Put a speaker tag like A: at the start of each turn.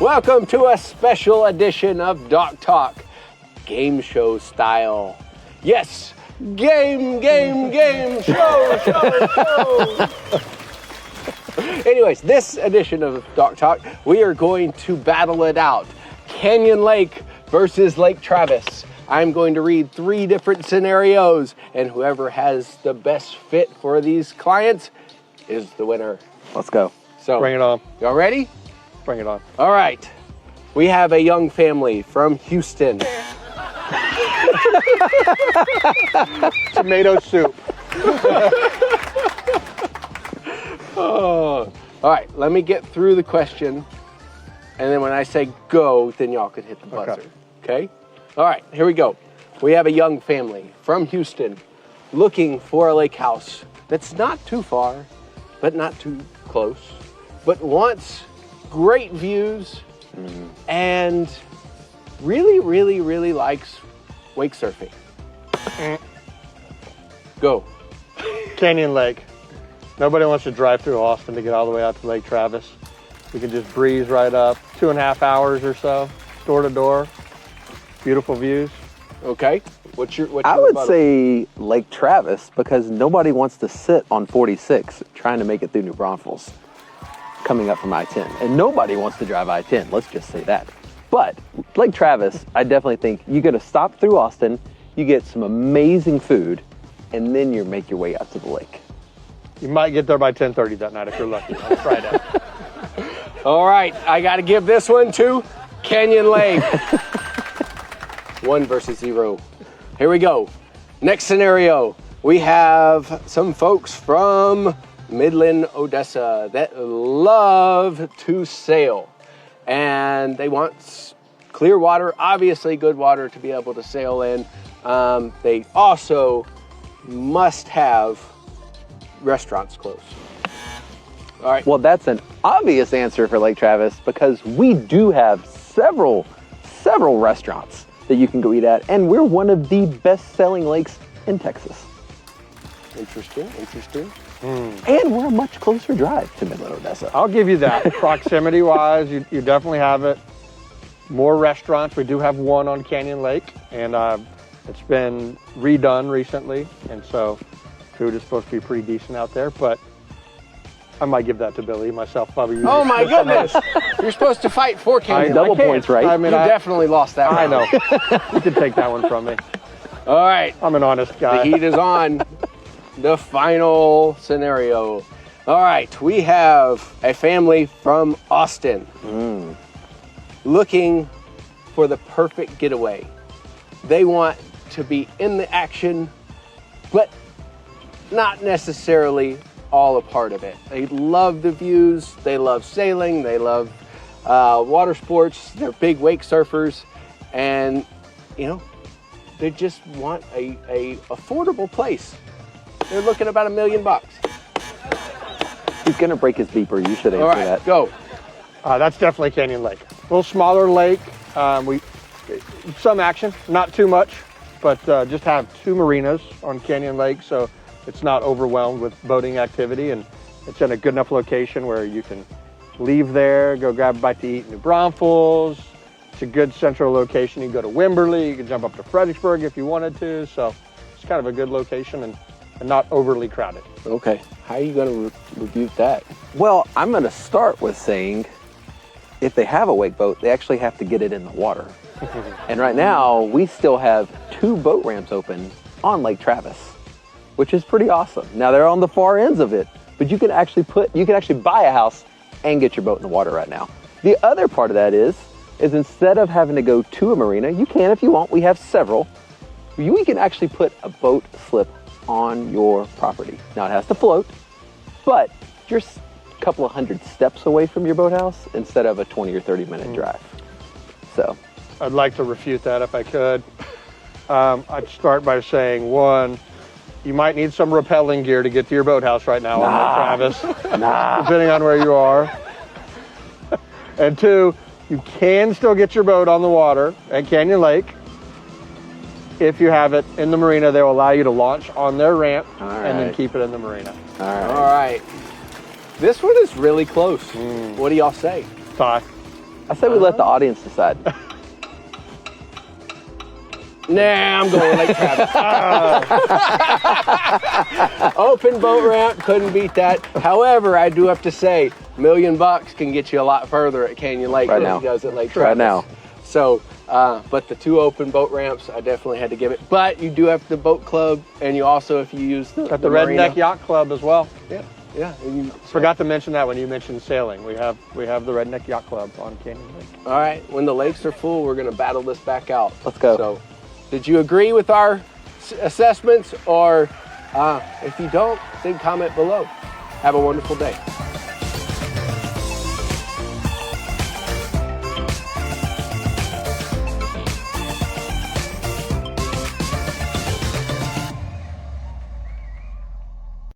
A: Welcome to a special edition of Dock Talk, game show style. Yes, game, show. Anyways, this edition of Dock Talk, we are going to battle it out. Canyon Lake versus Lake Travis. I'm going to read 3 different scenarios, and whoever has the best fit for these clients is the winner.
B: Let's go.
A: So,
C: bring it on.
A: Y'all ready?
C: Bring it on.
A: All right. We have a young family from Houston.
C: Tomato soup.
A: Oh. All right, let me get through the question, and then when I say go, then y'all can hit the buzzer. Okay? All right, here we go. We have a young family from Houston looking for a lake house that's not too far, but not too close, but wants great views and really likes wake surfing. Go.
C: Canyon Lake. Nobody wants to drive through Austin to get all the way out to Lake Travis. We can just breeze right up, 2.5 hours or so, door to door. Beautiful views.
A: Okay. What's your
B: I would
A: rebuttal?
B: say Lake Travis because nobody wants to sit on 46 trying to make it through New Braunfels coming up from I-10. And nobody wants to drive I-10, let's just say that. But Lake Travis, I definitely think you got to stop through Austin, you get some amazing food, and then you make your way out to the lake.
C: You might get there by 10:30 that night if you're lucky on Friday.
A: All right, I got to give this one to Canyon Lake. 1 versus 0. Here we go. Next scenario. We have some folks from Midland, Odessa that love to sail. And they want clear water, obviously good water to be able to sail in. They also must have restaurants close. All right.
B: Well, that's an obvious answer for Lake Travis because we do have several restaurants that you can go eat at, and we're one of the best-selling lakes in Texas.
A: Interesting.
B: And we're a much closer drive to Midland, Odessa.
C: I'll give you that. Proximity-wise, you definitely have it. More restaurants. We do have one on Canyon Lake, and it's been redone recently, and so food is supposed to be pretty decent out there, but I might give that to Billy, myself, Bubby.
A: Oh my goodness! You're supposed to fight for Canyon.
B: Double points, right?
C: I mean,
A: you definitely lost that one.
C: I know. You can take that one from me.
A: All right.
C: I'm an honest guy.
A: The heat is on. The final scenario. All right, we have a family from Austin looking for the perfect getaway. They want to be in the action, but not necessarily all a part of it. They love the views, they love sailing, they love water sports, they're big wake surfers, and they just want a affordable place. They're looking about $1 million.
B: He's gonna break his beeper. You should answer
A: All right,
B: that.
A: go.
C: That's definitely Canyon Lake. A little smaller lake. Some action, not too much, but just have 2 marinas on Canyon Lake, so it's not overwhelmed with boating activity, and it's in a good enough location where you can leave there, go grab a bite to eat in New Braunfels. It's a good central location. You can go to Wimberley, you can jump up to Fredericksburg if you wanted to, so it's kind of a good location and not overly crowded.
A: Okay, how are you going to review that?
B: Well, I'm gonna start with saying, if they have a wake boat, they actually have to get it in the water. And right now, we still have 2 boat ramps open on Lake Travis, which is pretty awesome. Now they're on the far ends of it, but you can actually buy a house and get your boat in the water right now. The other part of that is instead of having to go to a marina, you can if you want, we have several, we can actually put a boat slip on your property. Now it has to float, but you're a couple of 100 steps away from your boathouse instead of a 20 or 30 minute drive. So
C: I'd like to refute that if I could. I'd start by saying, 1, you might need some rappelling gear to get to your boathouse right now on Lake Travis, depending on where you are. And 2, you can still get your boat on the water at Canyon Lake. If you have it in the marina, they'll allow you to launch on their ramp and then keep it in the marina.
A: All right. This one is really close. What do y'all say?
C: Tie.
B: I say we let the audience decide.
A: Nah, I'm going Lake Travis. Open boat ramp, couldn't beat that. However, I do have to say, $1 million can get you a lot further at Canyon Lake
B: Right
A: than
B: now.
A: it does at Lake Travis.
B: Right now.
A: So, but the 2 open boat ramps, I definitely had to give it. But you do have the boat club, and you also, if you use the
C: Got the
A: marina.
C: Redneck Yacht Club as well.
A: Yeah. And you,
C: Forgot to mention that when you mentioned sailing. We have the Redneck Yacht Club on Canyon Lake.
A: All right, when the lakes are full, we're going to battle this back out.
B: Let's go.
A: So, did you agree with our assessments? Or if you don't, then comment below. Have a wonderful day.